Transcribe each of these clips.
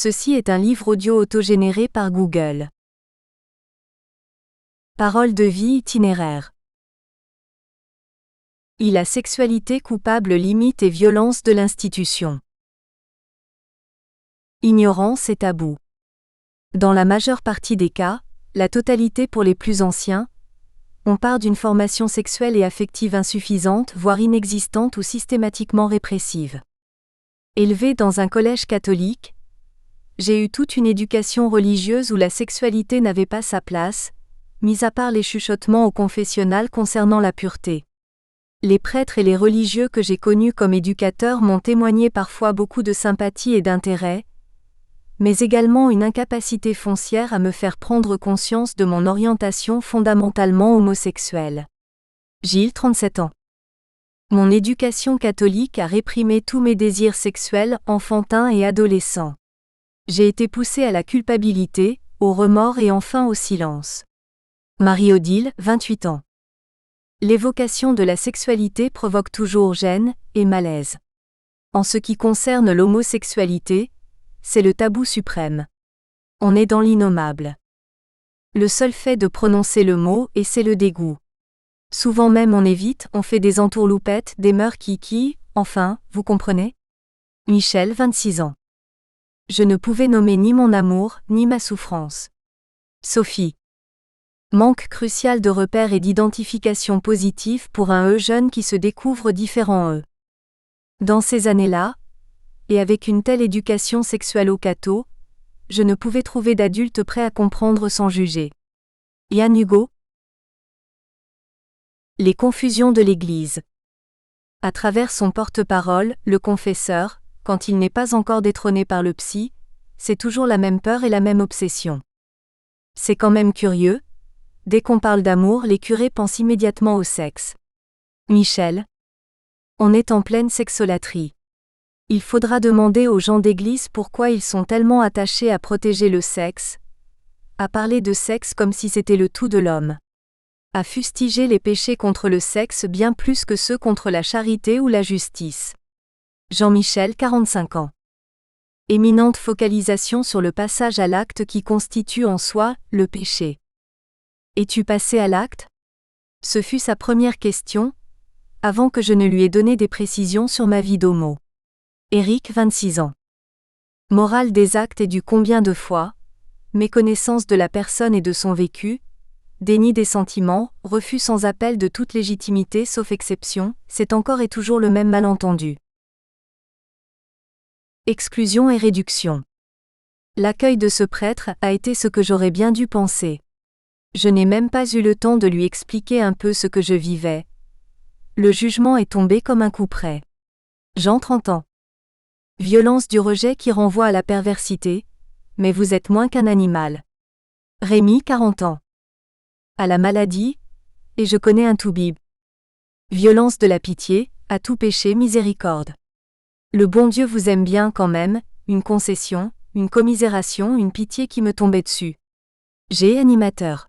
Ceci est un livre audio autogénéré par Google. Parole de vie itinéraire. La sexualité coupable, limite et violence de l'institution. Ignorance et tabou. Dans la majeure partie des cas, la totalité pour les plus anciens, on part d'une formation sexuelle et affective insuffisante, voire inexistante ou systématiquement répressive. Élevé dans un collège catholique, j'ai eu toute une éducation religieuse où la sexualité n'avait pas sa place, mis à part les chuchotements au confessionnal concernant la pureté. Les prêtres et les religieux que j'ai connus comme éducateurs m'ont témoigné parfois beaucoup de sympathie et d'intérêt, mais également une incapacité foncière à me faire prendre conscience de mon orientation fondamentalement homosexuelle. Gilles, 37 ans. Mon éducation catholique a réprimé tous mes désirs sexuels, enfantins et adolescents. J'ai été poussée à la culpabilité, au remords et enfin au silence. Marie-Odile, 28 ans. L'évocation de la sexualité provoque toujours gêne et malaise. En ce qui concerne l'homosexualité, c'est le tabou suprême. On est dans l'innommable. Le seul fait de prononcer le mot, et c'est le dégoût. Souvent même on évite, on fait des entourloupettes, des mœurs qui, enfin, vous comprenez ? Michel, 26 ans. Je ne pouvais nommer ni mon amour, ni ma souffrance. Sophie. Manque crucial de repères et d'identification positive pour un jeune qui se découvre différent. Dans ces années-là, et avec une telle éducation sexuelle au catho, je ne pouvais trouver d'adulte prêt à comprendre sans juger. Yann Hugo. Les confusions de l'Église. À travers son porte-parole, le confesseur, quand il n'est pas encore détrôné par le psy, c'est toujours la même peur et la même obsession. C'est quand même curieux, dès qu'on parle d'amour, les curés pensent immédiatement au sexe. Michel. On est en pleine sexolatrie. Il faudra demander aux gens d'église pourquoi ils sont tellement attachés à protéger le sexe, à parler de sexe comme si c'était le tout de l'homme, à fustiger les péchés contre le sexe bien plus que ceux contre la charité ou la justice. Jean-Michel, 45 ans. Éminente focalisation sur le passage à l'acte qui constitue en soi le péché. Es-tu passé à l'acte ? Ce fut sa première question, avant que je ne lui ai donné des précisions sur ma vie d'homo. Éric, 26 ans. Morale des actes et du combien de fois, méconnaissance de la personne et de son vécu, déni des sentiments, refus sans appel de toute légitimité sauf exception, c'est encore et toujours le même malentendu. Exclusion et réduction. L'accueil de ce prêtre a été ce que j'aurais bien dû penser. Je n'ai même pas eu le temps de lui expliquer un peu ce que je vivais. Le jugement est tombé comme un coup près. Jean, 30 ans. Violence du rejet qui renvoie à la perversité, mais vous êtes moins qu'un animal. Rémi, 40 ans. À la maladie, et je connais un toubib. Violence de la pitié, à tout péché miséricorde. Le bon Dieu vous aime bien quand même, une concession, une commisération, une pitié qui me tombait dessus. G. Animateur.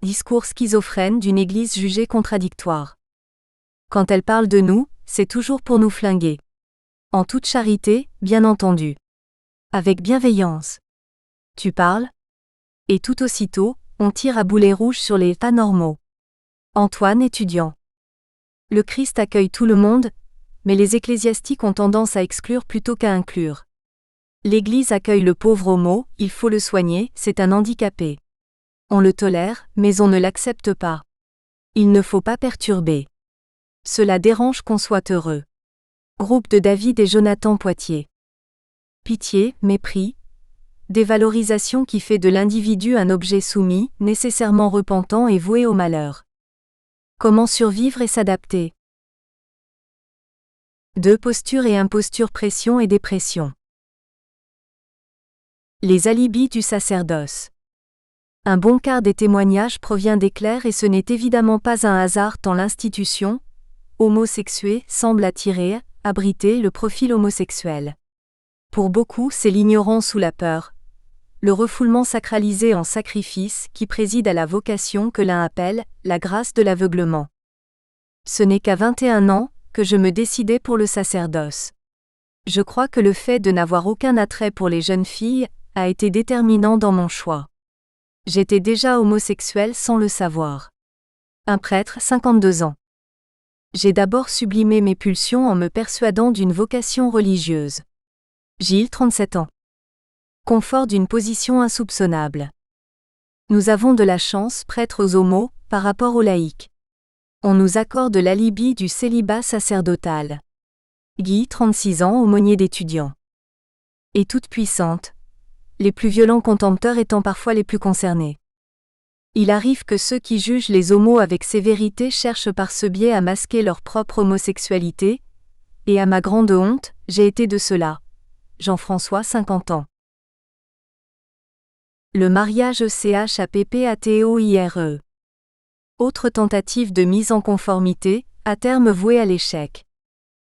Discours schizophrène d'une église jugée contradictoire. Quand elle parle de nous, c'est toujours pour nous flinguer. En toute charité, bien entendu. Avec bienveillance. Tu parles ? Et tout aussitôt, on tire à boulet rouge sur les pas normaux. Antoine, étudiant. Le Christ accueille tout le monde, mais les ecclésiastiques ont tendance à exclure plutôt qu'à inclure. L'Église accueille le pauvre homo, il faut le soigner, c'est un handicapé. On le tolère, mais on ne l'accepte pas. Il ne faut pas perturber. Cela dérange qu'on soit heureux. Groupe de David et Jonathan Poitier. Pitié, mépris, dévalorisation qui fait de l'individu un objet soumis, nécessairement repentant et voué au malheur. Comment survivre et s'adapter ? 2. Posture et imposture, pression et dépression. Les alibis du sacerdoce. Un bon quart des témoignages provient des clercs et ce n'est évidemment pas un hasard tant l'institution, homosexuée, semble attirer, abriter le profil homosexuel. Pour beaucoup, c'est l'ignorance ou la peur, le refoulement sacralisé en sacrifice qui préside à la vocation que l'un appelle la grâce de l'aveuglement. Ce n'est qu'à 21 ans que je me décidai pour le sacerdoce. Je crois que le fait de n'avoir aucun attrait pour les jeunes filles a été déterminant dans mon choix. J'étais déjà homosexuel sans le savoir. Un prêtre, 52 ans. J'ai d'abord sublimé mes pulsions en me persuadant d'une vocation religieuse. Gilles, 37 ans. Confort d'une position insoupçonnable. Nous avons de la chance, prêtres aux homos, par rapport aux laïcs. On nous accorde l'alibi du célibat sacerdotal. Guy, 36 ans, aumônier d'étudiants. Et toute puissante, les plus violents contempteurs étant parfois les plus concernés. Il arrive que ceux qui jugent les homos avec sévérité cherchent par ce biais à masquer leur propre homosexualité, et à ma grande honte, j'ai été de cela. Jean-François, 50 ans. Le mariage CHAPPATOIRE. Autre tentative de mise en conformité, à terme vouée à l'échec.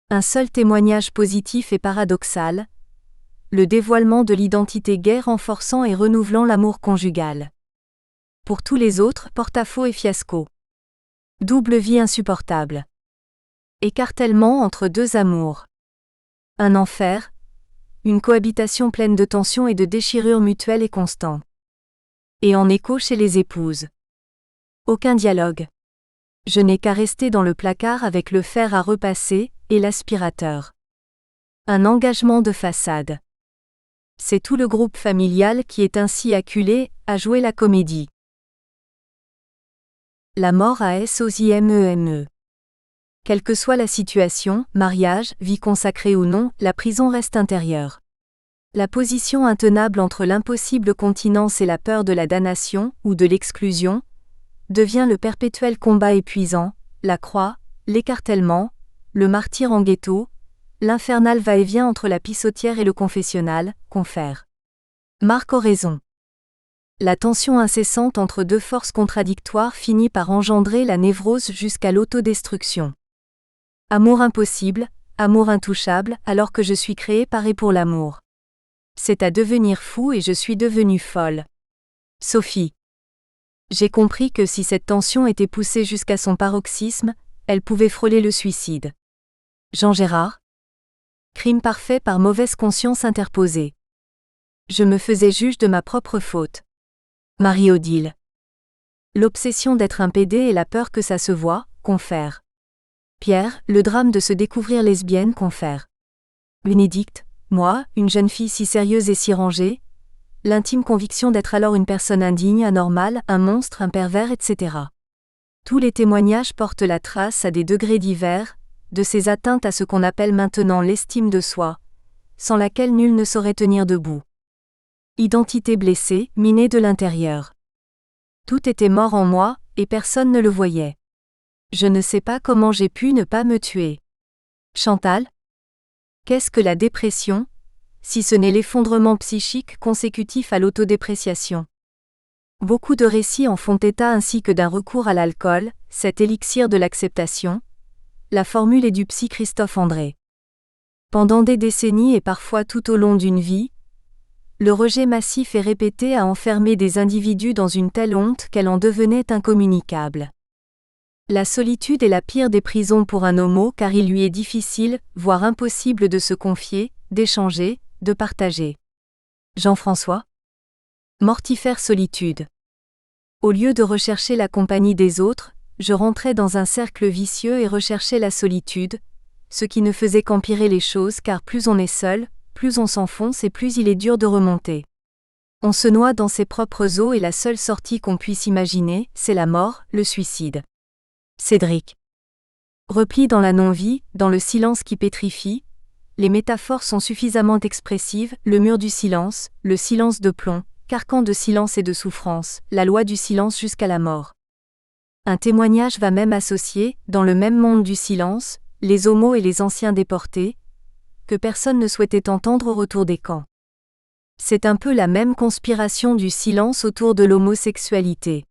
Un seul témoignage positif et paradoxal, le dévoilement de l'identité gay renforçant et renouvelant l'amour conjugal. Pour tous les autres, porte-à-faux et fiasco. Double vie insupportable. Écartèlement entre deux amours. Un enfer, une cohabitation pleine de tensions et de déchirures mutuelles et constant. Et en écho chez les épouses. Aucun dialogue. Je n'ai qu'à rester dans le placard avec le fer à repasser et l'aspirateur. Un engagement de façade. C'est tout le groupe familial qui est ainsi acculé à jouer la comédie. La mort à SOZIMEME. Quelle que soit la situation, mariage, vie consacrée ou non, la prison reste intérieure. La position intenable entre l'impossible continence et la peur de la damnation, ou de l'exclusion, devient le perpétuel combat épuisant, la croix, l'écartèlement, le martyre en ghetto, l'infernal va-et-vient entre la pissotière et le confessionnal, confère. Marc Oraison. La tension incessante entre deux forces contradictoires finit par engendrer la névrose jusqu'à l'autodestruction. Amour impossible, amour intouchable, alors que je suis créé par et pour l'amour. C'est à devenir fou et je suis devenue folle. Sophie. J'ai compris que si cette tension était poussée jusqu'à son paroxysme, elle pouvait frôler le suicide. Jean Gérard. Crime parfait par mauvaise conscience interposée. Je me faisais juge de ma propre faute. Marie-Odile. L'obsession d'être un PD et la peur que ça se voie, confère. Pierre, le drame de se découvrir lesbienne, confère. Bénédicte, moi, une jeune fille si sérieuse et si rangée, l'intime conviction d'être alors une personne indigne, anormale, un monstre, un pervers, etc. Tous les témoignages portent la trace à des degrés divers, de ces atteintes à ce qu'on appelle maintenant l'estime de soi, sans laquelle nul ne saurait tenir debout. Identité blessée, minée de l'intérieur. Tout était mort en moi, et personne ne le voyait. Je ne sais pas comment j'ai pu ne pas me tuer. Chantal? Qu'est-ce que la dépression, si ce n'est l'effondrement psychique consécutif à l'autodépréciation? Beaucoup de récits en font état ainsi que d'un recours à l'alcool, cet élixir de l'acceptation. La formule est du psy Christophe André. Pendant des décennies et parfois tout au long d'une vie, le rejet massif et répété a enfermé des individus dans une telle honte qu'elle en devenait incommunicable. La solitude est la pire des prisons pour un homo car il lui est difficile, voire impossible de se confier, d'échanger, de partager. Jean-François. Mortifère solitude. Au lieu de rechercher la compagnie des autres, je rentrais dans un cercle vicieux et recherchais la solitude, ce qui ne faisait qu'empirer les choses car plus on est seul, plus on s'enfonce et plus il est dur de remonter. On se noie dans ses propres eaux et la seule sortie qu'on puisse imaginer, c'est la mort, le suicide. Cédric. Repli dans la non-vie, dans le silence qui pétrifie, les métaphores sont suffisamment expressives, le mur du silence, le silence de plomb, carcan de silence et de souffrance, la loi du silence jusqu'à la mort. Un témoignage va même associer, dans le même monde du silence, les homos et les anciens déportés, que personne ne souhaitait entendre au retour des camps. C'est un peu la même conspiration du silence autour de l'homosexualité.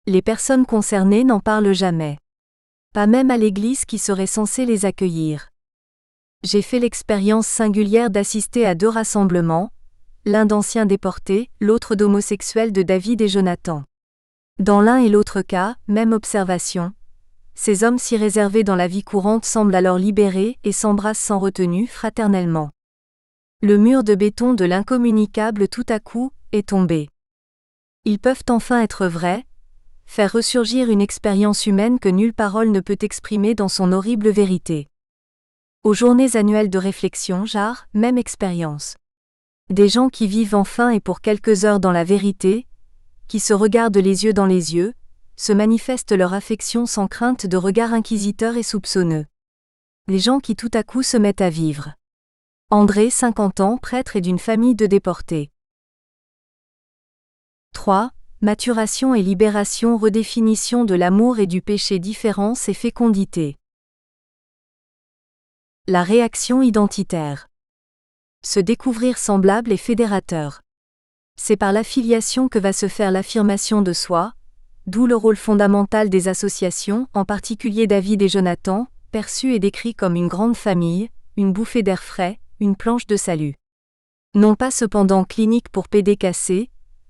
Les personnes concernées n'en parlent jamais. Pas même à l'église qui serait censée les accueillir. J'ai fait l'expérience singulière d'assister à deux rassemblements, l'un d'anciens déportés, l'autre d'homosexuels de David et Jonathan. Dans l'un et l'autre cas, même observation. ces hommes si réservés dans la vie courante semblent alors libérés et s'embrassent sans retenue fraternellement. Le mur de béton de l'incommunicable tout à coup est tombé. Ils peuvent enfin être vrais, faire ressurgir une expérience humaine que nulle parole ne peut exprimer dans son horrible vérité. Aux journées annuelles de réflexion, JAR, même expérience. Des gens qui vivent enfin et pour quelques heures dans la vérité, qui se regardent les yeux dans les yeux, se manifestent leur affection sans crainte de regard inquisiteur et soupçonneux. Les gens qui tout à coup se mettent à vivre. André, 50 ans, prêtre et d'une famille de déportés. 3. Maturation et libération, redéfinition de l'amour et du péché, différence et fécondité. La réaction identitaire. Se découvrir semblable et fédérateur. C'est par l'affiliation que va se faire l'affirmation de soi, d'où le rôle fondamental des associations, en particulier David et Jonathan, perçus et décrits comme une grande famille, une bouffée d'air frais, une planche de salut. Non pas cependant clinique pour pédés cassés,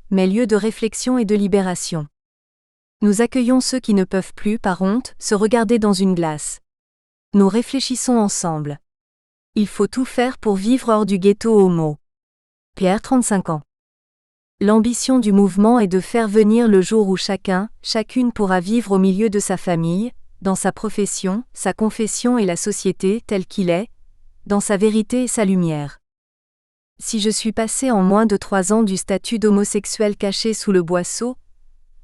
mais lieu de réflexion et de libération. Nous accueillons ceux qui ne peuvent plus, par honte, se regarder dans une glace. Nous réfléchissons ensemble. Il faut tout faire pour vivre hors du ghetto homo. Pierre, 35 ans. L'ambition du mouvement est de faire venir le jour où chacun, chacune pourra vivre au milieu de sa famille, dans sa profession, sa confession et la société telle qu'il est, dans sa vérité et sa lumière. Si je suis passé en moins de 3 ans du statut d'homosexuel caché sous le boisseau,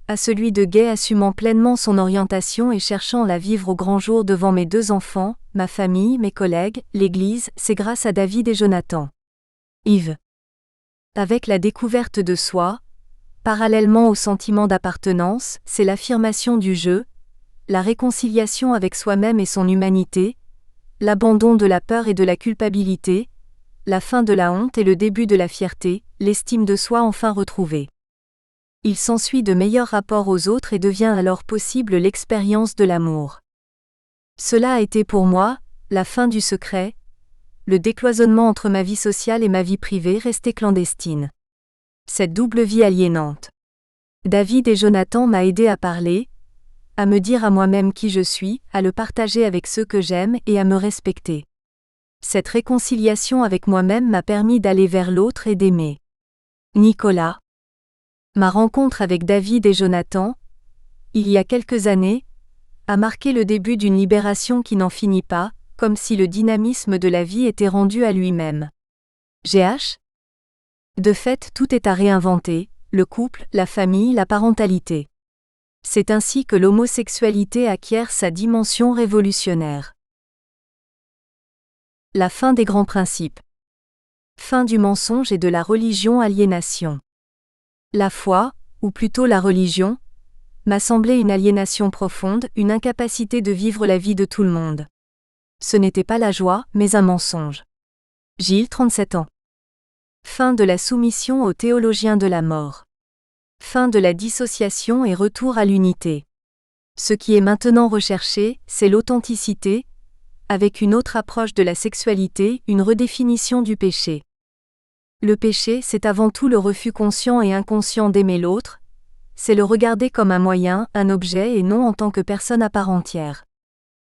à celui de gay assumant pleinement son orientation et cherchant à la vivre au grand jour devant mes 2 enfants, ma famille, mes collègues, l'Église, c'est grâce à David et Jonathan. Yves. Avec la découverte de soi, parallèlement au sentiment d'appartenance, c'est l'affirmation du je, la réconciliation avec soi-même et son humanité, l'abandon de la peur et de la culpabilité, la fin de la honte et le début de la fierté, l'estime de soi enfin retrouvée. Il s'ensuit de meilleurs rapports aux autres et devient alors possible l'expérience de l'amour. Cela a été pour moi, la fin du secret, le décloisonnement entre ma vie sociale et ma vie privée restée clandestine. Cette double vie aliénante. David et Jonathan m'a aidé à parler, à me dire à moi-même qui je suis, à le partager avec ceux que j'aime et à me respecter. Cette réconciliation avec moi-même m'a permis d'aller vers l'autre et d'aimer. Nicolas. Ma rencontre avec David et Jonathan, il y a quelques années, a marqué le début d'une libération qui n'en finit pas, comme si le dynamisme de la vie était rendu à lui-même. GH. De fait, tout est à réinventer, le couple, la famille, la parentalité. C'est ainsi que l'homosexualité acquiert sa dimension révolutionnaire. La fin des grands principes. Fin du mensonge et de la religion aliénation. La foi, ou plutôt la religion, m'a semblé une aliénation profonde, une incapacité de vivre la vie de tout le monde. Ce n'était pas la joie, mais un mensonge. Gilles, 37 ans. Fin de la soumission aux théologiens de la mort. Fin de la dissociation et retour à l'unité. Ce qui est maintenant recherché, c'est l'authenticité, avec une autre approche de la sexualité, une redéfinition du péché. Le péché, c'est avant tout le refus conscient et inconscient d'aimer l'autre, c'est le regarder comme un moyen, un objet et non en tant que personne à part entière.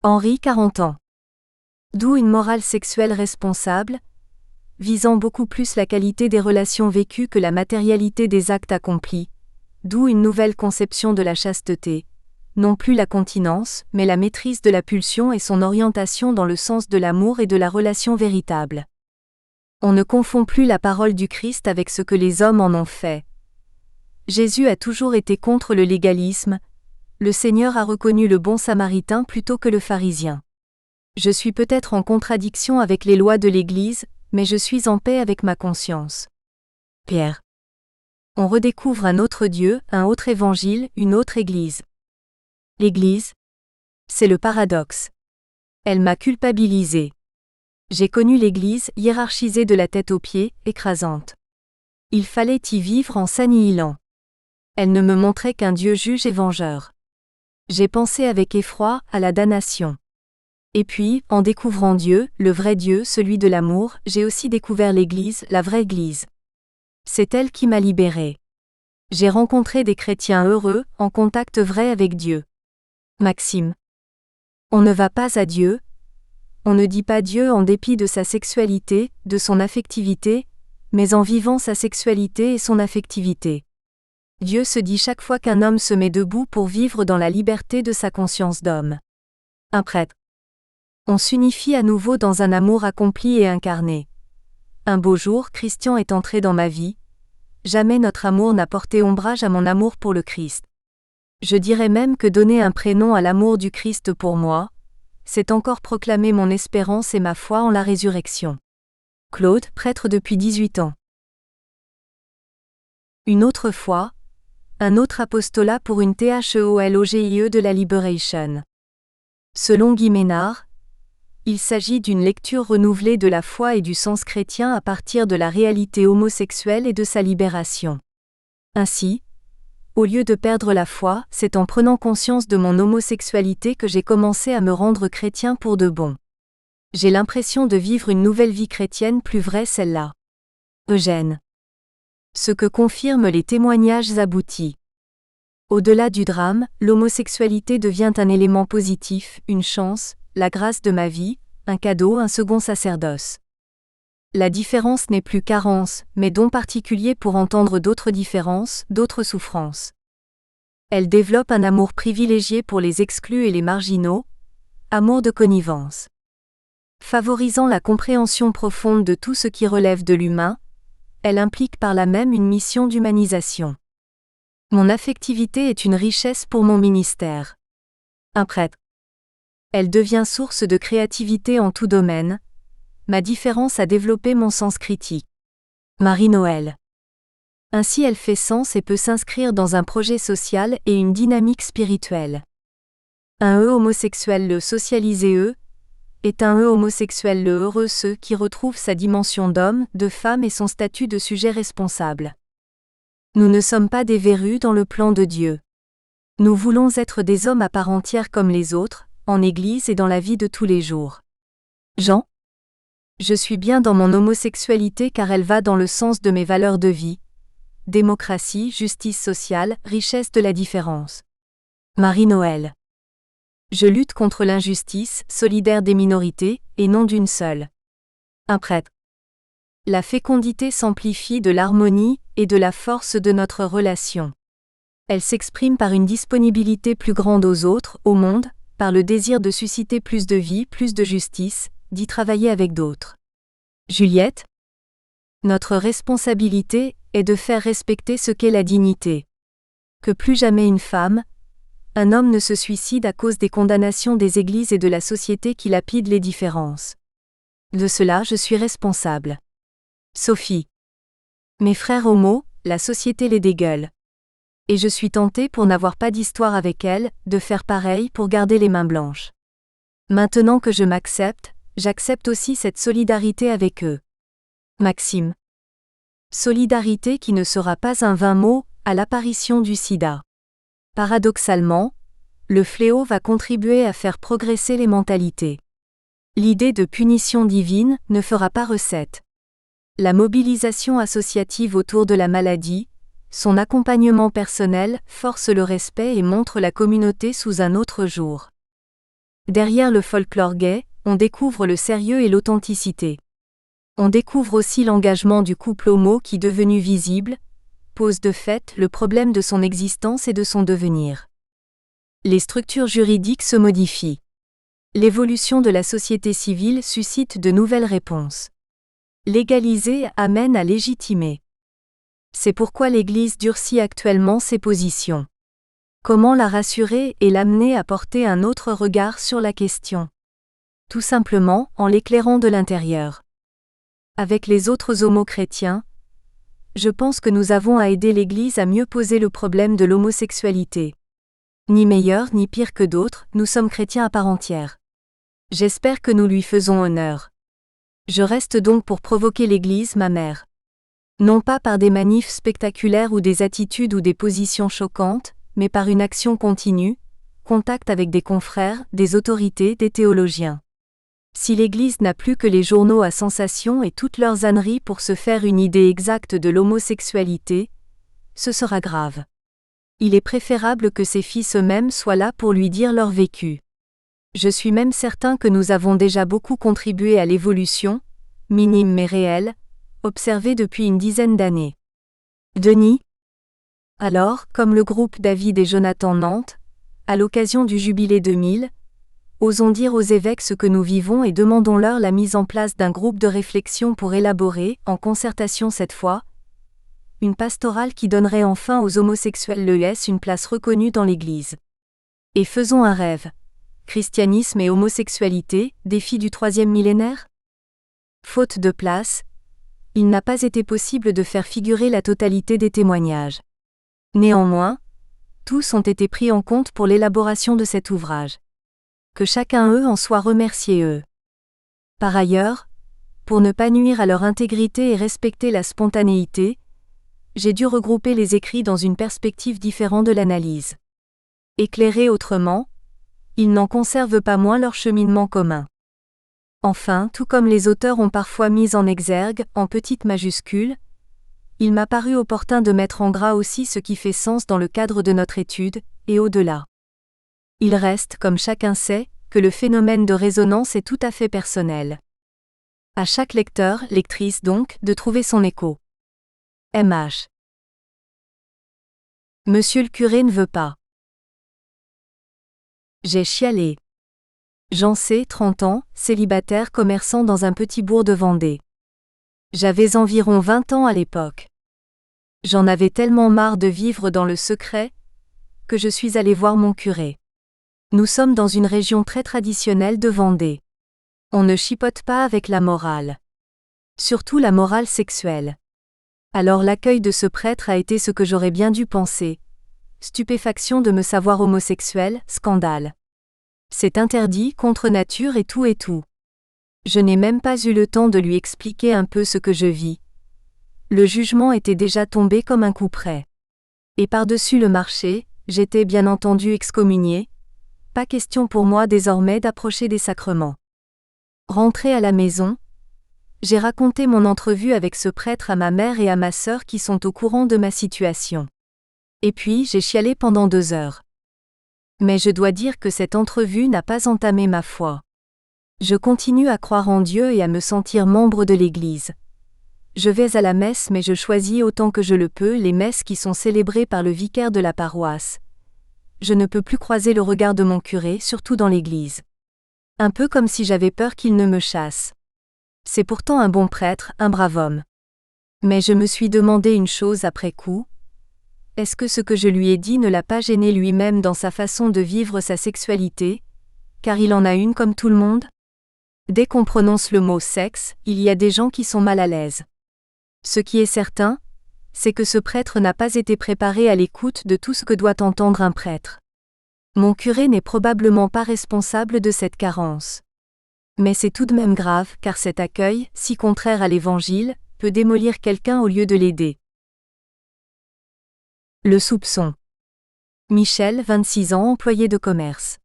Henri, 40 ans. D'où une morale sexuelle responsable, visant beaucoup plus la qualité des relations vécues que la matérialité des actes accomplis, d'où une nouvelle conception de la chasteté, non plus la continence, mais la maîtrise de la pulsion et son orientation dans le sens de l'amour et de la relation véritable. On ne confond plus la parole du Christ avec ce que les hommes en ont fait. Jésus a toujours été contre le légalisme, le Seigneur a reconnu le bon samaritain plutôt que le pharisien. Je suis peut-être en contradiction avec les lois de l'Église, mais je suis en paix avec ma conscience. Pierre. On redécouvre un autre Dieu, un autre évangile, une autre Église. L'Église, c'est le paradoxe. Elle m'a culpabilisé. J'ai connu l'Église hiérarchisée de la tête aux pieds, écrasante. Il fallait y vivre en s'annihilant. Elle ne me montrait qu'un Dieu juge et vengeur. J'ai pensé avec effroi à la damnation. Et puis, en découvrant Dieu, le vrai Dieu, celui de l'amour, j'ai aussi découvert l'Église, la vraie Église. C'est elle qui m'a libéré. J'ai rencontré des chrétiens heureux, en contact vrai avec Dieu. Maxime. On ne va pas à Dieu. On ne dit pas Dieu en dépit de sa sexualité, de son affectivité, mais en vivant sa sexualité et son affectivité. Dieu se dit chaque fois qu'un homme se met debout pour vivre dans la liberté de sa conscience d'homme. Un prêtre. On s'unifie à nouveau dans un amour accompli et incarné. Un beau jour, Christian est entré dans ma vie. Jamais notre amour n'a porté ombrage à mon amour pour le Christ. Je dirais même que donner un prénom à l'amour du Christ pour moi, c'est encore proclamer mon espérance et ma foi en la résurrection. Claude, prêtre depuis 18 ans. Une autre fois, un autre apostolat pour une THEOLOGIE de la Liberation. Selon Guy Ménard, il s'agit d'une lecture renouvelée de la foi et du sens chrétien à partir de la réalité homosexuelle et de sa libération. Ainsi, au lieu de perdre la foi, c'est en prenant conscience de mon homosexualité que j'ai commencé à me rendre chrétien pour de bon. J'ai l'impression de vivre une nouvelle vie chrétienne plus vraie celle-là. Eugène. Ce que confirment les témoignages aboutis. Au-delà du drame, l'homosexualité devient un élément positif, une chance, la grâce de ma vie, un cadeau, un second sacerdoce. La différence n'est plus carence, mais don particulier pour entendre d'autres différences, d'autres souffrances. Elle développe un amour privilégié pour les exclus et les marginaux, amour de connivence. Favorisant la compréhension profonde de tout ce qui relève de l'humain, elle implique par là même une mission d'humanisation. Mon affectivité est une richesse pour mon ministère. Un prêtre. Elle devient source de créativité en tout domaine. Ma différence a développé mon sens critique. Marie-Noël. Ainsi elle fait sens et peut s'inscrire dans un projet social et une dynamique spirituelle. Un homosexuel le socialisé est un homosexuel le heureux qui retrouve sa dimension d'homme, de femme et son statut de sujet responsable. Nous ne sommes pas des verrues dans le plan de Dieu. Nous voulons être des hommes à part entière comme les autres, en Église et dans la vie de tous les jours. Jean. Je suis bien dans mon homosexualité car elle va dans le sens de mes valeurs de vie. Démocratie, justice sociale, richesse de la différence. Marie-Noël. Je lutte contre l'injustice, solidaire des minorités, et non d'une seule. Un prêtre. La fécondité s'amplifie de l'harmonie et de la force de notre relation. Elle s'exprime par une disponibilité plus grande aux autres, au monde, par le désir de susciter plus de vie, plus de justice, d'y travailler avec d'autres. Juliette. Notre responsabilité est de faire respecter ce qu'est la dignité. Que plus jamais une femme, un homme ne se suicide à cause des condamnations des églises et de la société qui lapident les différences. De cela je suis responsable. Sophie. Mes frères homo, la société les dégueule. Et je suis tentée pour n'avoir pas d'histoire avec elles, de faire pareil pour garder les mains blanches. Maintenant que je m'accepte, j'accepte aussi cette solidarité avec eux. Maxime. Solidarité qui ne sera pas un vain mot à l'apparition du sida. Paradoxalement, le fléau va contribuer à faire progresser les mentalités. L'idée de punition divine ne fera pas recette. La mobilisation associative autour de la maladie, son accompagnement personnel force le respect et montre la communauté sous un autre jour. Derrière le folklore gay, on découvre le sérieux et l'authenticité. On découvre aussi l'engagement du couple homo qui, devenu visible, pose de fait le problème de son existence et de son devenir. Les structures juridiques se modifient. L'évolution de la société civile suscite de nouvelles réponses. Légaliser amène à légitimer. C'est pourquoi l'Église durcit actuellement ses positions. Comment la rassurer et l'amener à porter un autre regard sur la question? Tout simplement en l'éclairant de l'intérieur. Avec les autres homo-chrétiens, je pense que nous avons à aider l'Église à mieux poser le problème de l'homosexualité. Ni meilleur ni pire que d'autres, nous sommes chrétiens à part entière. J'espère que nous lui faisons honneur. Je reste donc pour provoquer l'Église, ma mère. Non pas par des manifs spectaculaires ou des attitudes ou des positions choquantes, mais par une action continue, contact avec des confrères, des autorités, des théologiens. Si l'Église n'a plus que les journaux à sensation et toutes leurs âneries pour se faire une idée exacte de l'homosexualité, ce sera grave. Il est préférable que ses fils eux-mêmes soient là pour lui dire leur vécu. Je suis même certain que nous avons déjà beaucoup contribué à l'évolution, minime mais réelle, observée depuis une dizaine d'années. Denis? Alors, comme le groupe David et Jonathan Nantes, à l'occasion du Jubilé 2000, osons dire aux évêques ce que nous vivons et demandons-leur la mise en place d'un groupe de réflexion pour élaborer, en concertation cette fois, une pastorale qui donnerait enfin aux homosexuels une place reconnue dans l'Église. Et faisons un rêve. Christianisme et homosexualité, défi du 3e millénaire? Faute de place, il n'a pas été possible de faire figurer la totalité des témoignages. Néanmoins, tous ont été pris en compte pour l'élaboration de cet ouvrage. Que chacun eux en soit remercié eux. Par ailleurs, pour ne pas nuire à leur intégrité et respecter la spontanéité, j'ai dû regrouper les écrits dans une perspective différente de l'analyse. Éclairés autrement, ils n'en conservent pas moins leur cheminement commun. Enfin, tout comme les auteurs ont parfois mis en exergue, en petites majuscules, il m'a paru opportun de mettre en gras aussi ce qui fait sens dans le cadre de notre étude, et au-delà. Il reste, comme chacun sait, que le phénomène de résonance est tout à fait personnel. À chaque lecteur, lectrice donc, de trouver son écho. MH. Monsieur le curé ne veut pas. J'ai chialé. J'en sais, 30 ans, célibataire commerçant dans un petit bourg de Vendée. J'avais environ 20 ans à l'époque. J'en avais tellement marre de vivre dans le secret, que je suis allé voir mon curé. Nous sommes dans une région très traditionnelle de Vendée. On ne chipote pas avec la morale. Surtout la morale sexuelle. Alors l'accueil de ce prêtre a été ce que j'aurais bien dû penser. Stupéfaction de me savoir homosexuel, scandale. C'est interdit, contre nature et tout et tout. Je n'ai même pas eu le temps de lui expliquer un peu ce que je vis. Le jugement était déjà tombé comme un coup près. Et par-dessus le marché, j'étais bien entendu excommunié. Pas question pour moi désormais d'approcher des sacrements. Rentré à la maison, j'ai raconté mon entrevue avec ce prêtre à ma mère et à ma sœur qui sont au courant de ma situation. Et puis j'ai chialé pendant 2 heures. Mais je dois dire que cette entrevue n'a pas entamé ma foi. Je continue à croire en Dieu et à me sentir membre de l'Église. Je vais à la messe mais je choisis autant que je le peux les messes qui sont célébrées par le vicaire de la paroisse. Je ne peux plus croiser le regard de mon curé, surtout dans l'église. Un peu comme si j'avais peur qu'il ne me chasse. C'est pourtant un bon prêtre, un brave homme. Mais je me suis demandé une chose après coup. Est-ce que ce que je lui ai dit ne l'a pas gêné lui-même dans sa façon de vivre sa sexualité, car il en a une comme tout le monde? Dès qu'on prononce le mot sexe, il y a des gens qui sont mal à l'aise. Ce qui est certain, c'est que ce prêtre n'a pas été préparé à l'écoute de tout ce que doit entendre un prêtre. Mon curé n'est probablement pas responsable de cette carence. Mais c'est tout de même grave car cet accueil, si contraire à l'Évangile, peut démolir quelqu'un au lieu de l'aider. Le soupçon. Michel, 26 ans, employé de commerce.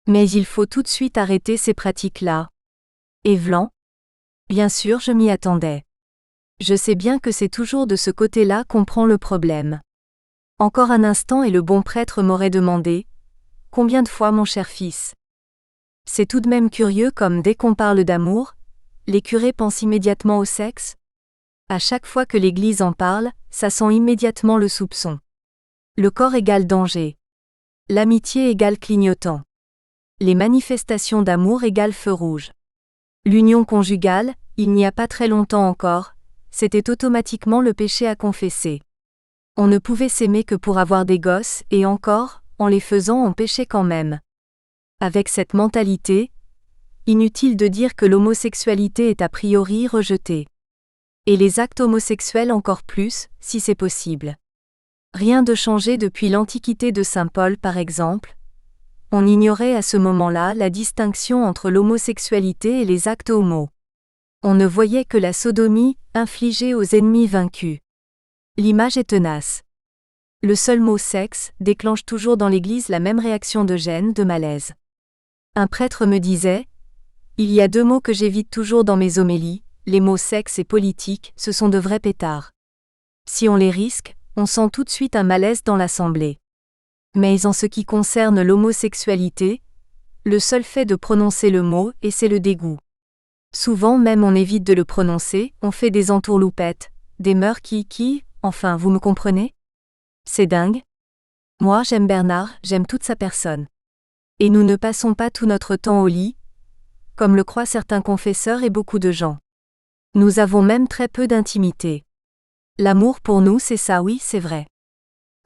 Mais il faut tout de suite arrêter ces pratiques-là. Évlan? Bien sûr, je m'y attendais. Je sais bien que c'est toujours de ce côté-là qu'on prend le problème. Encore un instant et le bon prêtre m'aurait demandé « Combien de fois, mon cher fils ?» C'est tout de même curieux comme dès qu'on parle d'amour, les curés pensent immédiatement au sexe. À chaque fois que l'Église en parle, ça sent immédiatement le soupçon. Le corps égale danger. L'amitié égale clignotant. Les manifestations d'amour égale feu rouge. L'union conjugale, il n'y a pas très longtemps encore, c'était automatiquement le péché à confesser. On ne pouvait s'aimer que pour avoir des gosses, et encore, en les faisant on péchait quand même. Avec cette mentalité, inutile de dire que l'homosexualité est a priori rejetée. Et les actes homosexuels encore plus, si c'est possible. Rien de changé depuis l'Antiquité de Saint Paul par exemple. On ignorait à ce moment-là la distinction entre l'homosexualité et les actes homo. On ne voyait que la sodomie, infligée aux ennemis vaincus. L'image est tenace. Le seul mot sexe déclenche toujours dans l'Église la même réaction de gêne, de malaise. Un prêtre me disait « Il y a 2 mots que j'évite toujours dans mes homélies, les mots sexe et politique, ce sont de vrais pétards. Si on les risque, on sent tout de suite un malaise dans l'assemblée. Mais en ce qui concerne l'homosexualité, le seul fait de prononcer le mot, et c'est le dégoût. Souvent même on évite de le prononcer, on fait des entourloupettes, des mœurs enfin vous me comprenez? C'est dingue. Moi j'aime Bernard, j'aime toute sa personne. Et nous ne passons pas tout notre temps au lit, comme le croient certains confesseurs et beaucoup de gens. Nous avons même très peu d'intimité. L'amour pour nous c'est ça, oui c'est vrai.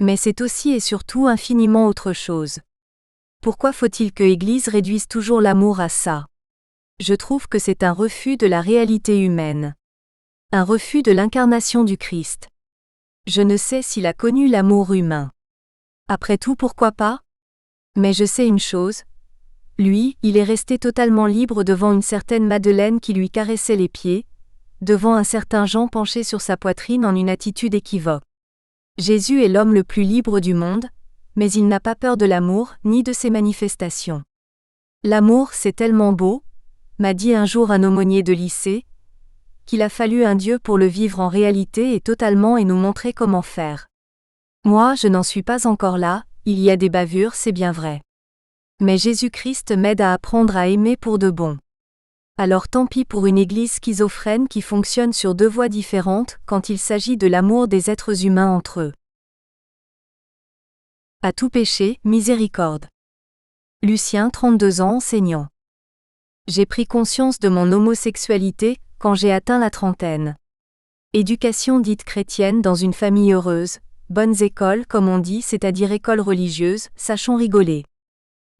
Mais c'est aussi et surtout infiniment autre chose. Pourquoi faut-il que l'Église réduise toujours l'amour à ça? Je trouve que c'est un refus de la réalité humaine. Un refus de l'incarnation du Christ. Je ne sais s'il a connu l'amour humain. Après tout, pourquoi pas? Mais je sais une chose. Lui, il est resté totalement libre devant une certaine Madeleine qui lui caressait les pieds, devant un certain Jean penché sur sa poitrine en une attitude équivoque. Jésus est l'homme le plus libre du monde, mais il n'a pas peur de l'amour, ni de ses manifestations. L'amour, c'est tellement beau, m'a dit un jour un aumônier de lycée, qu'il a fallu un Dieu pour le vivre en réalité et totalement et nous montrer comment faire. Moi, je n'en suis pas encore là, il y a des bavures, c'est bien vrai. Mais Jésus-Christ m'aide à apprendre à aimer pour de bon. Alors tant pis pour une église schizophrène qui fonctionne sur deux voies différentes quand il s'agit de l'amour des êtres humains entre eux. À tout péché, miséricorde. Lucien, 32 ans, enseignant. J'ai pris conscience de mon homosexualité quand j'ai atteint la trentaine. Éducation dite chrétienne dans une famille heureuse, bonnes écoles comme on dit, c'est-à-dire école religieuse, sachons rigoler.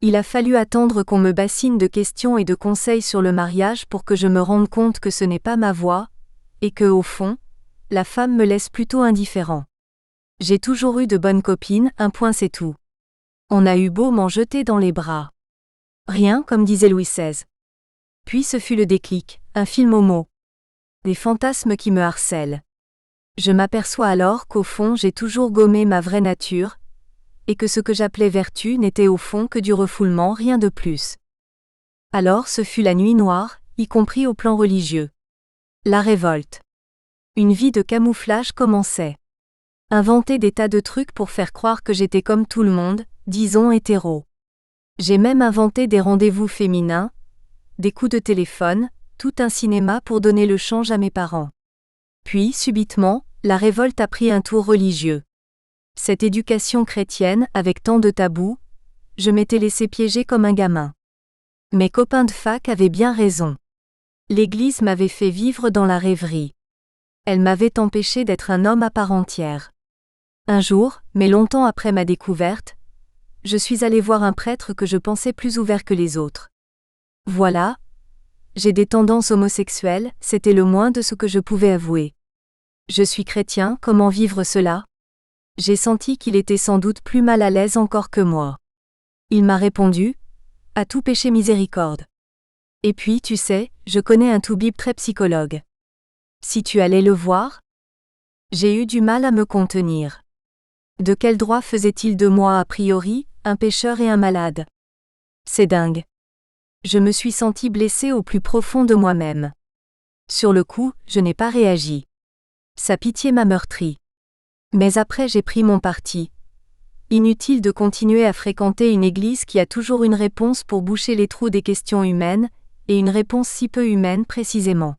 Il a fallu attendre qu'on me bassine de questions et de conseils sur le mariage pour que je me rende compte que ce n'est pas ma voie, et que, au fond, la femme me laisse plutôt indifférent. J'ai toujours eu de bonnes copines, un point c'est tout. On a eu beau m'en jeter dans les bras. Rien, comme disait Louis XVI. Puis ce fut le déclic, un film homo. Des fantasmes qui me harcèlent. Je m'aperçois alors qu'au fond j'ai toujours gommé ma vraie nature, et que ce que j'appelais vertu n'était au fond que du refoulement, rien de plus. Alors ce fut la nuit noire, y compris au plan religieux. La révolte. Une vie de camouflage commençait. Inventer des tas de trucs pour faire croire que j'étais comme tout le monde, disons hétéro. J'ai même inventé des rendez-vous féminins, des coups de téléphone, tout un cinéma pour donner le change à mes parents. Puis, subitement, la révolte a pris un tour religieux. Cette éducation chrétienne, avec tant de tabous, je m'étais laissé piéger comme un gamin. Mes copains de fac avaient bien raison. L'Église m'avait fait vivre dans la rêverie. Elle m'avait empêché d'être un homme à part entière. Un jour, mais longtemps après ma découverte, je suis allé voir un prêtre que je pensais plus ouvert que les autres. Voilà. J'ai des tendances homosexuelles, c'était le moins de ce que je pouvais avouer. Je suis chrétien, comment vivre cela? J'ai senti qu'il était sans doute plus mal à l'aise encore que moi. Il m'a répondu, « À tout péché miséricorde. » Et puis, tu sais, je connais un toubib très psychologue. Si tu allais le voir? J'ai eu du mal à me contenir. De quel droit faisait-il de moi a priori, un pécheur et un malade? C'est dingue. Je me suis senti blessée au plus profond de moi-même. Sur le coup, je n'ai pas réagi. Sa pitié m'a meurtri. Mais après j'ai pris mon parti. Inutile de continuer à fréquenter une église qui a toujours une réponse pour boucher les trous des questions humaines, et une réponse si peu humaine précisément.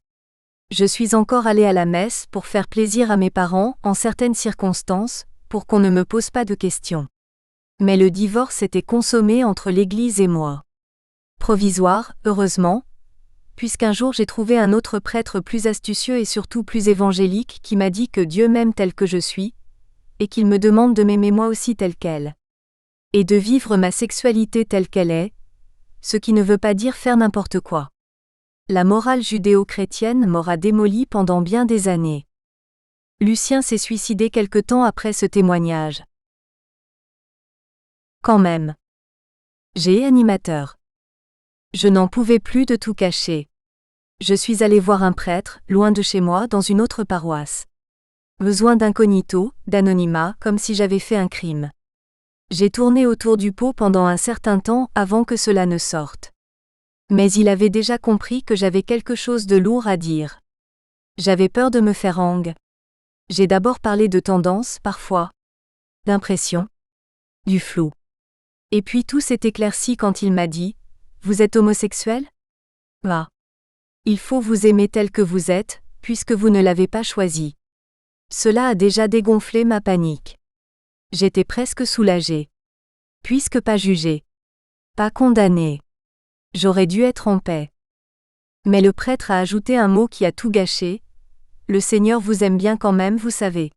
Je suis encore allée à la messe pour faire plaisir à mes parents en certaines circonstances, pour qu'on ne me pose pas de questions. Mais le divorce était consommé entre l'église et moi. Provisoire, heureusement, puisqu'un jour j'ai trouvé un autre prêtre plus astucieux et surtout plus évangélique qui m'a dit que Dieu m'aime tel que je suis, et qu'il me demande de m'aimer moi aussi tel quel. Et de vivre ma sexualité telle qu'elle est, ce qui ne veut pas dire faire n'importe quoi. La morale judéo-chrétienne m'aura démoli pendant bien des années. Lucien s'est suicidé quelque temps après ce témoignage. Quand même. J'ai animateur. Je n'en pouvais plus de tout cacher. Je suis allé voir un prêtre, loin de chez moi, dans une autre paroisse. Besoin d'incognito, d'anonymat, comme si j'avais fait un crime. J'ai tourné autour du pot pendant un certain temps avant que cela ne sorte. Mais il avait déjà compris que j'avais quelque chose de lourd à dire. J'avais peur de me faire hang. J'ai d'abord parlé de tendance, parfois. D'impression. Du flou. Et puis tout s'est éclairci quand il m'a dit « Vous êtes homosexuel? Va. Il faut vous aimer tel que vous êtes, puisque vous ne l'avez pas choisi. Cela a déjà dégonflé ma panique. J'étais presque soulagée. Puisque pas jugée. Pas condamnée. J'aurais dû être en paix. Mais le prêtre a ajouté un mot qui a tout gâché. Le Seigneur vous aime bien quand même, vous savez.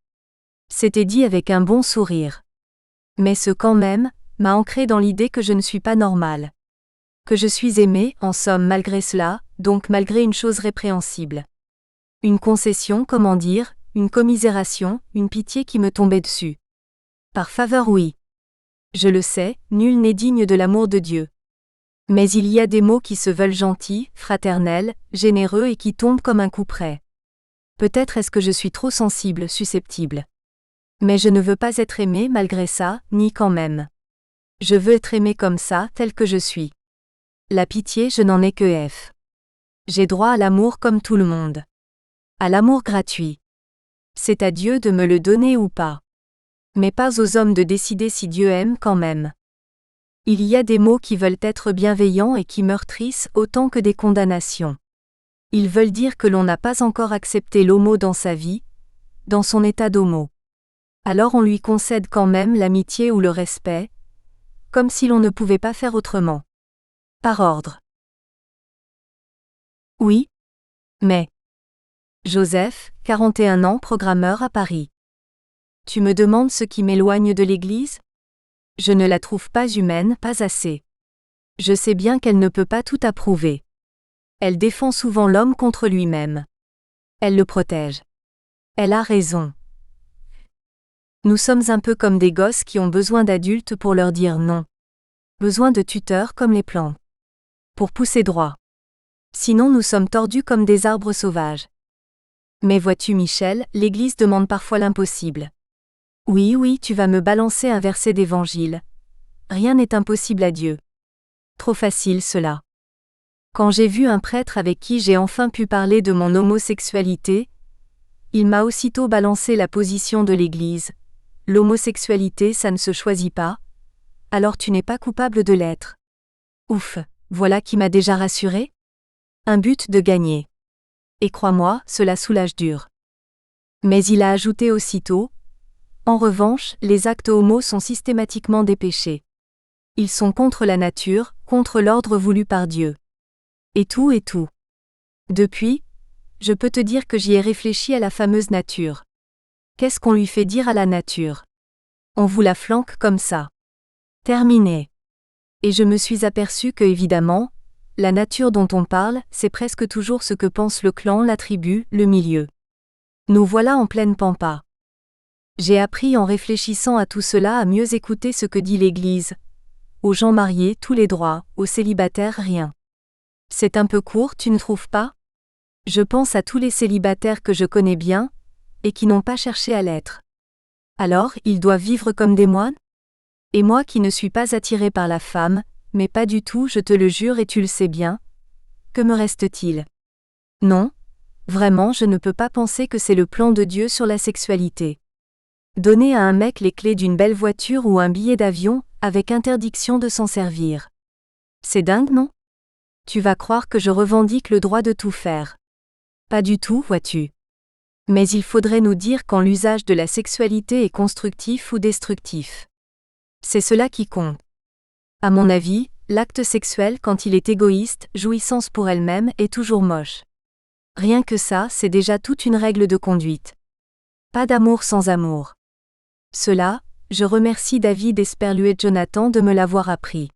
C'était dit avec un bon sourire. Mais ce quand même m'a ancré dans l'idée que je ne suis pas normale. Que je suis aimée, en somme, malgré cela, donc malgré une chose répréhensible. Une concession, comment dire, une commisération, une pitié qui me tombait dessus. Par faveur, oui. Je le sais, nul n'est digne de l'amour de Dieu. Mais il y a des mots qui se veulent gentils, fraternels, généreux et qui tombent comme un coup près. Peut-être est-ce que je suis trop sensible, susceptible. Mais je ne veux pas être aimée malgré ça, ni quand même. Je veux être aimée comme ça, tel que je suis. La pitié, je n'en ai que F. J'ai droit à l'amour comme tout le monde. À l'amour gratuit. C'est à Dieu de me le donner ou pas. Mais pas aux hommes de décider si Dieu aime quand même. Il y a des mots qui veulent être bienveillants et qui meurtrissent autant que des condamnations. Ils veulent dire que l'on n'a pas encore accepté l'homo dans sa vie, dans son état d'homo. Alors on lui concède quand même l'amitié ou le respect, comme si l'on ne pouvait pas faire autrement. Par ordre. Oui. Mais. Joseph, 41 ans, programmeur à Paris. Tu me demandes ce qui m'éloigne de l'Église? Je ne la trouve pas humaine, pas assez. Je sais bien qu'elle ne peut pas tout approuver. Elle défend souvent l'homme contre lui-même. Elle le protège. Elle a raison. Nous sommes un peu comme des gosses qui ont besoin d'adultes pour leur dire non. Besoin de tuteurs comme les plantes. Pour pousser droit. Sinon nous sommes tordus comme des arbres sauvages. Mais vois-tu Michel, l'Église demande parfois l'impossible. Oui, tu vas me balancer un verset d'évangile. Rien n'est impossible à Dieu. Trop facile cela. Quand j'ai vu un prêtre avec qui j'ai enfin pu parler de mon homosexualité, il m'a aussitôt balancé la position de l'Église. L'homosexualité, ça ne se choisit pas. Alors tu n'es pas coupable de l'être. Ouf, voilà qui m'a déjà rassuré. Un but de gagner. Et crois-moi, cela soulage dur. Mais il a ajouté aussitôt. En revanche, les actes homo sont systématiquement des péchés. Ils sont contre la nature, contre l'ordre voulu par Dieu. Et tout. Depuis, je peux te dire que j'y ai réfléchi à la fameuse nature. Qu'est-ce qu'on lui fait dire à la nature? On vous la flanque comme ça. Terminé. Et je me suis aperçu que, évidemment, la nature dont on parle, c'est presque toujours ce que pense le clan, la tribu, le milieu. Nous voilà en pleine pampa. J'ai appris en réfléchissant à tout cela à mieux écouter ce que dit l'Église. Aux gens mariés, tous les droits, aux célibataires, rien. C'est un peu court, tu ne trouves pas? Je pense à tous les célibataires que je connais bien, et qui n'ont pas cherché à l'être. Alors, ils doivent vivre comme des moines? Et moi qui ne suis pas attirée par la femme, mais pas du tout, je te le jure et tu le sais bien. Que me reste-t-il? Non, vraiment je ne peux pas penser que c'est le plan de Dieu sur la sexualité. Donner à un mec les clés d'une belle voiture ou un billet d'avion, avec interdiction de s'en servir. C'est dingue, non? Tu vas croire que je revendique le droit de tout faire. Pas du tout, vois-tu. Mais il faudrait nous dire quand l'usage de la sexualité est constructif ou destructif. C'est cela qui compte. À mon avis, l'acte sexuel quand il est égoïste, jouissance pour elle-même, est toujours moche. Rien que ça, c'est déjà toute une règle de conduite. Pas d'amour sans amour. Cela, je remercie David Esperluet Jonathan de me l'avoir appris.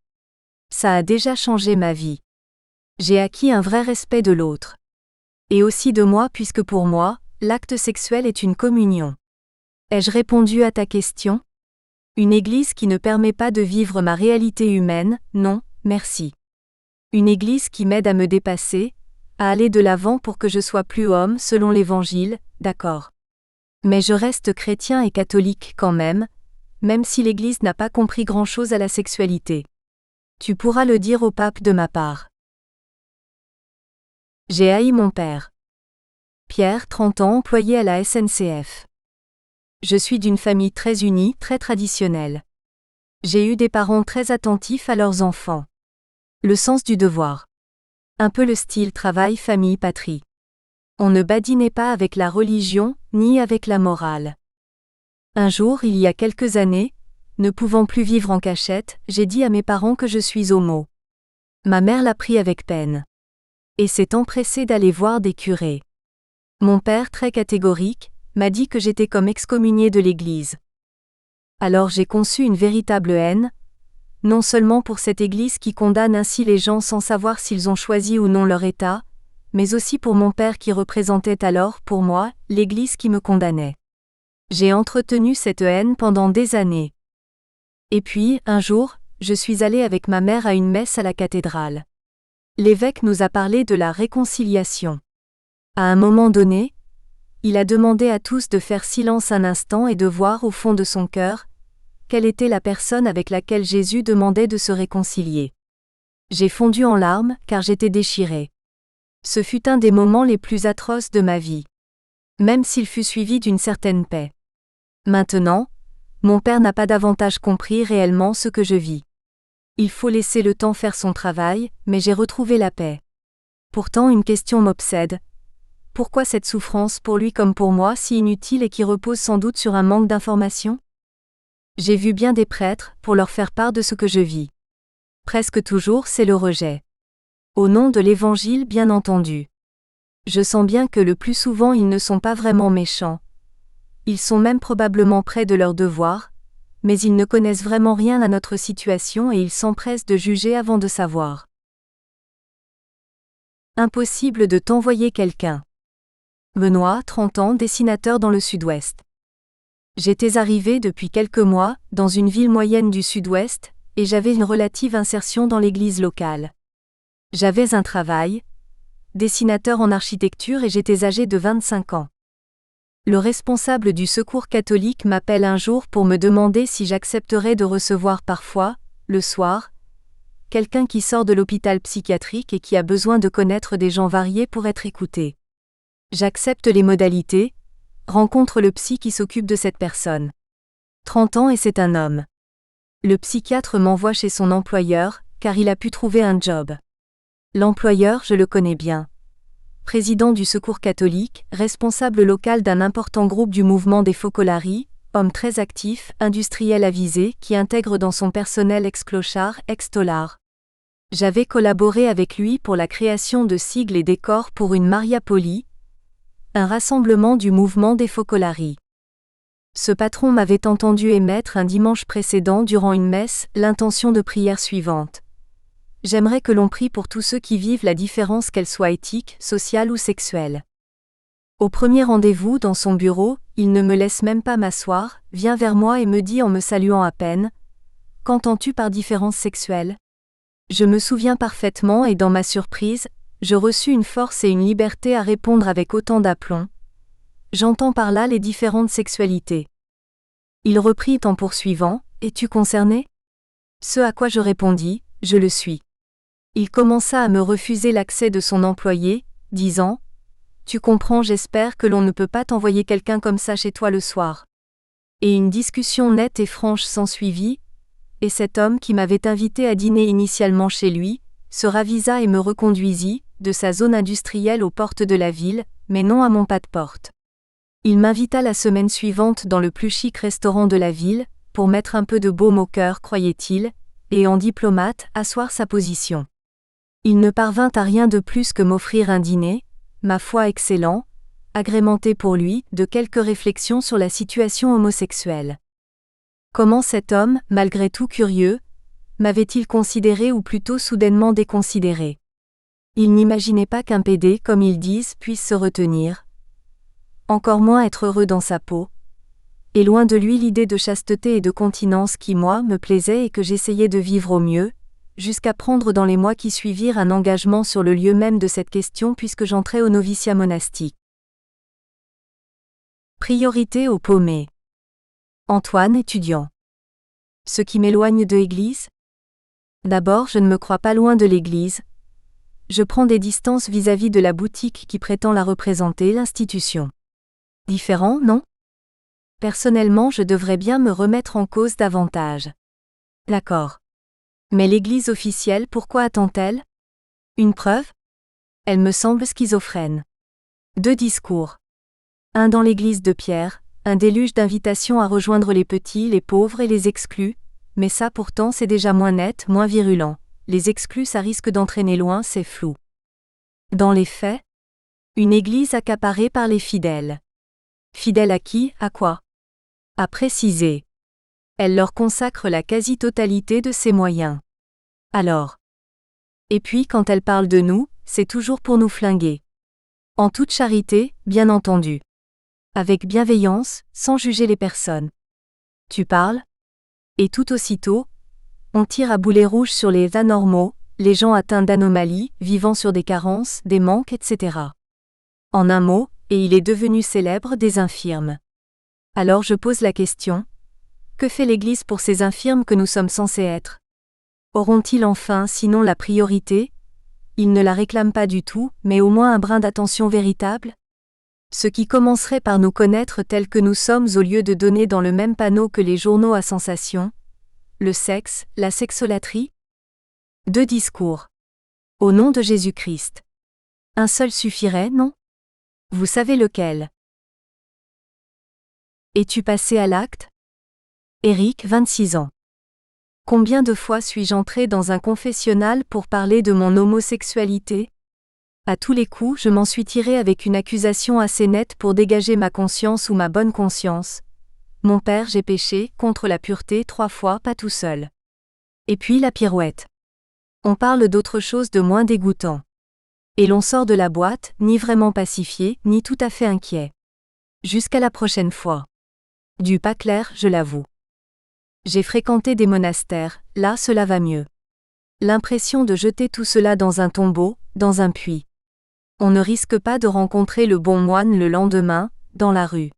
Ça a déjà changé ma vie. J'ai acquis un vrai respect de l'autre. Et aussi de moi puisque pour moi, l'acte sexuel est une communion. Ai-je répondu à ta question? Une église qui ne permet pas de vivre ma réalité humaine, non, merci. Une église qui m'aide à me dépasser, à aller de l'avant pour que je sois plus homme selon l'évangile, d'accord. Mais je reste chrétien et catholique quand même si l'église n'a pas compris grand-chose à la sexualité. Tu pourras le dire au pape de ma part. J'ai haï mon père. Pierre, 30 ans, employé à la SNCF. Je suis d'une famille très unie, très traditionnelle. J'ai eu des parents très attentifs à leurs enfants. Le sens du devoir. Un peu le style travail, famille, patrie. On ne badinait pas avec la religion, ni avec la morale. Un jour, il y a quelques années, ne pouvant plus vivre en cachette, j'ai dit à mes parents que je suis homo. Ma mère l'a pris avec peine. Et s'est empressée d'aller voir des curés. Mon père, très catégorique, m'a dit que j'étais comme excommunié de l'Église. Alors j'ai conçu une véritable haine, non seulement pour cette Église qui condamne ainsi les gens sans savoir s'ils ont choisi ou non leur état, mais aussi pour mon père qui représentait alors, pour moi, l'Église qui me condamnait. J'ai entretenu cette haine pendant des années. Et puis, un jour, je suis allée avec ma mère à une messe à la cathédrale. L'évêque nous a parlé de la réconciliation. À un moment donné, il a demandé à tous de faire silence un instant et de voir au fond de son cœur quelle était la personne avec laquelle Jésus demandait de se réconcilier. J'ai fondu en larmes car j'étais déchirée. Ce fut un des moments les plus atroces de ma vie. Même s'il fut suivi d'une certaine paix. Maintenant, mon père n'a pas davantage compris réellement ce que je vis. Il faut laisser le temps faire son travail, mais j'ai retrouvé la paix. Pourtant une question m'obsède. Pourquoi cette souffrance pour lui comme pour moi si inutile et qui repose sans doute sur un manque d'information ? J'ai vu bien des prêtres pour leur faire part de ce que je vis. Presque toujours c'est le rejet. Au nom de l'Évangile bien entendu. Je sens bien que le plus souvent ils ne sont pas vraiment méchants. Ils sont même probablement près de leur devoir, mais ils ne connaissent vraiment rien à notre situation et ils s'empressent de juger avant de savoir. Impossible de t'envoyer quelqu'un. Benoît, 30 ans, dessinateur dans le Sud-Ouest. J'étais arrivé depuis quelques mois, dans une ville moyenne du Sud-Ouest, et j'avais une relative insertion dans l'église locale. J'avais un travail, dessinateur en architecture et j'étais âgé de 25 ans. Le responsable du secours catholique m'appelle un jour pour me demander si j'accepterais de recevoir parfois, le soir, quelqu'un qui sort de l'hôpital psychiatrique et qui a besoin de connaître des gens variés pour être écouté. J'accepte les modalités, rencontre le psy qui s'occupe de cette personne. 30 ans et c'est un homme. Le psychiatre m'envoie chez son employeur, car il a pu trouver un job. L'employeur, je le connais bien. Président du Secours catholique, responsable local d'un important groupe du mouvement des Focolari, homme très actif, industriel avisé, qui intègre dans son personnel ex-clochard, ex-tolard. J'avais collaboré avec lui pour la création de sigles et décors pour une Maria Poli, un rassemblement du mouvement des Focolari. Ce patron m'avait entendu émettre un dimanche précédent durant une messe l'intention de prière suivante. J'aimerais que l'on prie pour tous ceux qui vivent la différence qu'elle soit éthique, sociale ou sexuelle. Au premier rendez-vous dans son bureau, il ne me laisse même pas m'asseoir, vient vers moi et me dit en me saluant à peine « Qu'entends-tu par différence sexuelle ?» Je me souviens parfaitement et dans ma surprise, je reçus une force et une liberté à répondre avec autant d'aplomb. J'entends par là les différentes sexualités. Il reprit en poursuivant, « Es-tu concerné ?» Ce à quoi je répondis, « Je le suis. » Il commença à me refuser l'accès de son employé, disant, « Tu comprends, j'espère que l'on ne peut pas t'envoyer quelqu'un comme ça chez toi le soir. » Et une discussion nette et franche s'ensuivit, et cet homme qui m'avait invité à dîner initialement chez lui, se ravisa et me reconduisit, de sa zone industrielle aux portes de la ville, mais non à mon pas de porte. Il m'invita la semaine suivante dans le plus chic restaurant de la ville, pour mettre un peu de baume au cœur, croyait-il, et en diplomate, asseoir sa position. Il ne parvint à rien de plus que m'offrir un dîner, ma foi excellent, agrémenté pour lui, de quelques réflexions sur la situation homosexuelle. Comment cet homme, malgré tout curieux, m'avait-il considéré ou plutôt soudainement déconsidéré ? Il n'imaginait pas qu'un PD, comme ils disent, puisse se retenir. Encore moins être heureux dans sa peau. Et loin de lui l'idée de chasteté et de continence qui, moi, me plaisait et que j'essayais de vivre au mieux, jusqu'à prendre dans les mois qui suivirent un engagement sur le lieu même de cette question puisque j'entrais au noviciat monastique. Priorité aux paumés. Antoine, étudiant. Ce qui m'éloigne de l'Église ? D'abord, je ne me crois pas loin de l'Église. Je prends des distances vis-à-vis de la boutique qui prétend la représenter, l'institution. Différent, non ? Personnellement, je devrais bien me remettre en cause davantage. D'accord. Mais l'Église officielle, pourquoi attend-elle? Une preuve? Elle me semble schizophrène. 2 discours. Un dans l'Église de Pierre, un déluge d'invitations à rejoindre les petits, les pauvres et les exclus, mais ça pourtant c'est déjà moins net, moins virulent. Les exclus ça risque d'entraîner loin, c'est flou. Dans les faits, une Église accaparée par les fidèles. Fidèles à qui, à quoi? À préciser. Elle leur consacre la quasi-totalité de ses moyens. Alors. Et puis quand elle parle de nous, c'est toujours pour nous flinguer. En toute charité, bien entendu. Avec bienveillance, sans juger les personnes. Tu parles? Et tout aussitôt, on tire à boulet rouge sur les anormaux, les gens atteints d'anomalies, vivant sur des carences, des manques, etc. En un mot, et il est devenu célèbre des infirmes. Alors je pose la question, que fait l'Église pour ces infirmes que nous sommes censés être? Auront-ils enfin sinon la priorité? Ils ne la réclament pas du tout, mais au moins un brin d'attention véritable? Ce qui commencerait par nous connaître tels que nous sommes au lieu de donner dans le même panneau que les journaux à sensation, le sexe, la sexolatrie? 2 discours. Au nom de Jésus-Christ. Un seul suffirait, non? Vous savez lequel? Es-tu passé à l'acte? Éric, 26 ans. Combien de fois suis-je entré dans un confessionnal pour parler de mon homosexualité? À tous les coups, je m'en suis tiré avec une accusation assez nette pour dégager ma conscience ou ma bonne conscience. Mon père, j'ai péché, contre la pureté 3 fois, pas tout seul. Et puis la pirouette. On parle d'autre chose de moins dégoûtant. Et l'on sort de la boîte, ni vraiment pacifié, ni tout à fait inquiet. Jusqu'à la prochaine fois. Du pas clair, je l'avoue. J'ai fréquenté des monastères, là cela va mieux. L'impression de jeter tout cela dans un tombeau, dans un puits. On ne risque pas de rencontrer le bon moine le lendemain, dans la rue.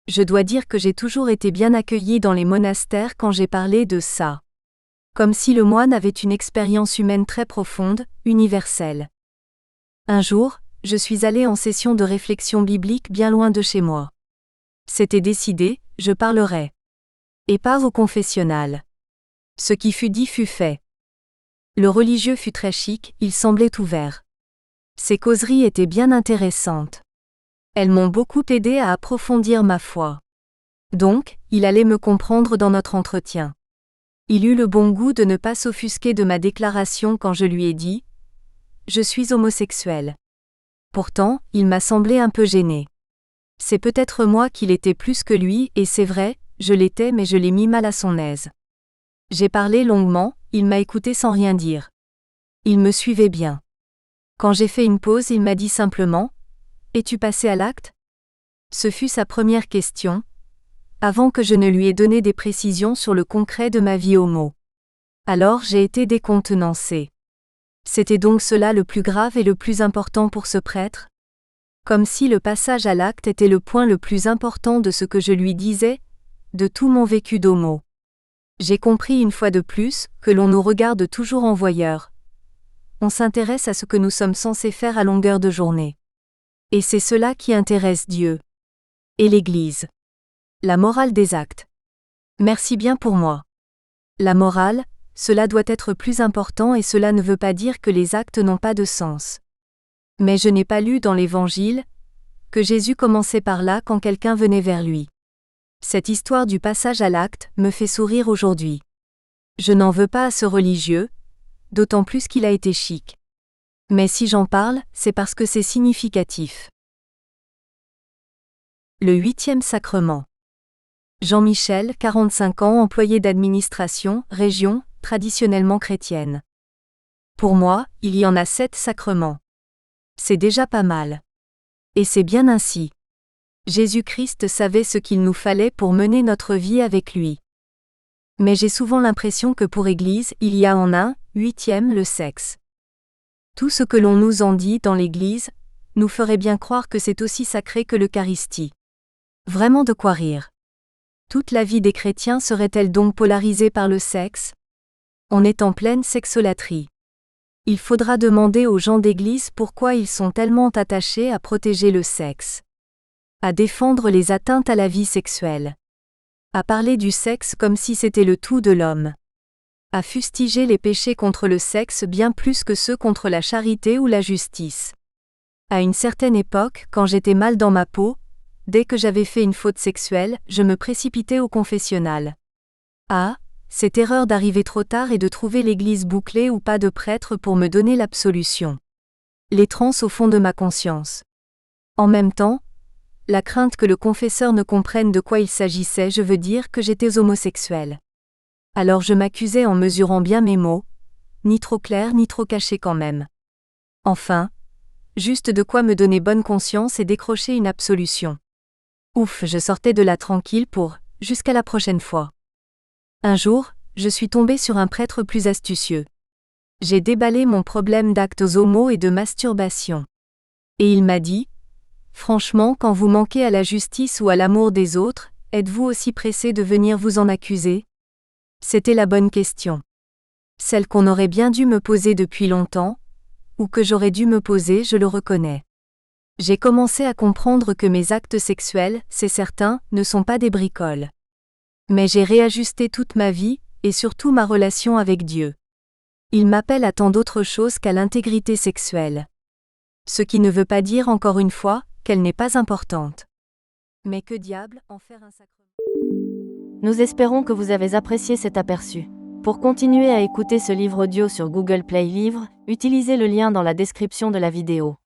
Je dois dire que j'ai toujours été bien accueillie dans les monastères quand j'ai parlé de ça. Comme si le moine avait une expérience humaine très profonde, universelle. Un jour, je suis allée en session de réflexion biblique bien loin de chez moi. C'était décidé, je parlerai. Et pas au confessionnal. Ce qui fut dit fut fait. Le religieux fut très chic, il semblait ouvert. Ces causeries étaient bien intéressantes. Elles m'ont beaucoup aidé à approfondir ma foi. Donc, il allait me comprendre dans notre entretien. Il eut le bon goût de ne pas s'offusquer de ma déclaration quand je lui ai dit « Je suis homosexuel ». Pourtant, il m'a semblé un peu gêné. C'est peut-être moi qui l'étais plus que lui, et c'est vrai, je l'étais mais je l'ai mis mal à son aise. J'ai parlé longuement, il m'a écouté sans rien dire. Il me suivait bien. Quand j'ai fait une pause, il m'a dit simplement « Es-tu passé à l'acte ?» Ce fut sa première question, avant que je ne lui ai donné des précisions sur le concret de ma vie homo. Alors j'ai été décontenancée. C'était donc cela le plus grave et le plus important pour ce prêtre? Comme si le passage à l'acte était le point le plus important de ce que je lui disais, de tout mon vécu d'homo. J'ai compris une fois de plus que l'on nous regarde toujours en voyeur. On s'intéresse à ce que nous sommes censés faire à longueur de journée. Et c'est cela qui intéresse Dieu. Et l'Église. La morale des actes. Merci bien pour moi. La morale, cela doit être plus important et cela ne veut pas dire que les actes n'ont pas de sens. Mais je n'ai pas lu dans l'Évangile que Jésus commençait par là quand quelqu'un venait vers lui. Cette histoire du passage à l'acte me fait sourire aujourd'hui. Je n'en veux pas à ce religieux, d'autant plus qu'il a été chic. Mais si j'en parle, c'est parce que c'est significatif. Le 8e sacrement. Jean-Michel, 45 ans, employé d'administration, région, traditionnellement chrétienne. Pour moi, il y en a 7 sacrements. C'est déjà pas mal. Et c'est bien ainsi. Jésus-Christ savait ce qu'il nous fallait pour mener notre vie avec lui. Mais j'ai souvent l'impression que pour Église, il y a en un, 8e, le sexe. Tout ce que l'on nous en dit dans l'Église, nous ferait bien croire que c'est aussi sacré que l'Eucharistie. Vraiment de quoi rire. Toute la vie des chrétiens serait-elle donc polarisée par le sexe? On est en pleine sexolatrie. Il faudra demander aux gens d'Église pourquoi ils sont tellement attachés à protéger le sexe. À défendre les atteintes à la vie sexuelle. À parler du sexe comme si c'était le tout de l'homme. à fustiger les péchés contre le sexe bien plus que ceux contre la charité ou la justice. À une certaine époque, quand j'étais mal dans ma peau, dès que j'avais fait une faute sexuelle, je me précipitais au confessionnal. Ah, cette erreur d'arriver trop tard et de trouver l'église bouclée ou pas de prêtre pour me donner l'absolution. Les transes au fond de ma conscience. En même temps, la crainte que le confesseur ne comprenne de quoi il s'agissait, je veux dire que j'étais homosexuel. Alors je m'accusais en mesurant bien mes mots, ni trop clair ni trop caché quand même. Enfin, juste de quoi me donner bonne conscience et décrocher une absolution. Ouf, je sortais de là tranquille pour, jusqu'à la prochaine fois. Un jour, je suis tombée sur un prêtre plus astucieux. J'ai déballé mon problème d'actes homo et de masturbation. Et il m'a dit, franchement, quand vous manquez à la justice ou à l'amour des autres, êtes-vous aussi pressé de venir vous en accuser ? C'était la bonne question. Celle qu'on aurait bien dû me poser depuis longtemps, ou que j'aurais dû me poser, je le reconnais. J'ai commencé à comprendre que mes actes sexuels, c'est certain, ne sont pas des bricoles. Mais j'ai réajusté toute ma vie, et surtout ma relation avec Dieu. Il m'appelle à tant d'autres choses qu'à l'intégrité sexuelle. Ce qui ne veut pas dire encore une fois, qu'elle n'est pas importante. Mais que diable en faire un sacrement ? Nous espérons que vous avez apprécié cet aperçu. Pour continuer à écouter ce livre audio sur Google Play Livres, utilisez le lien dans la description de la vidéo.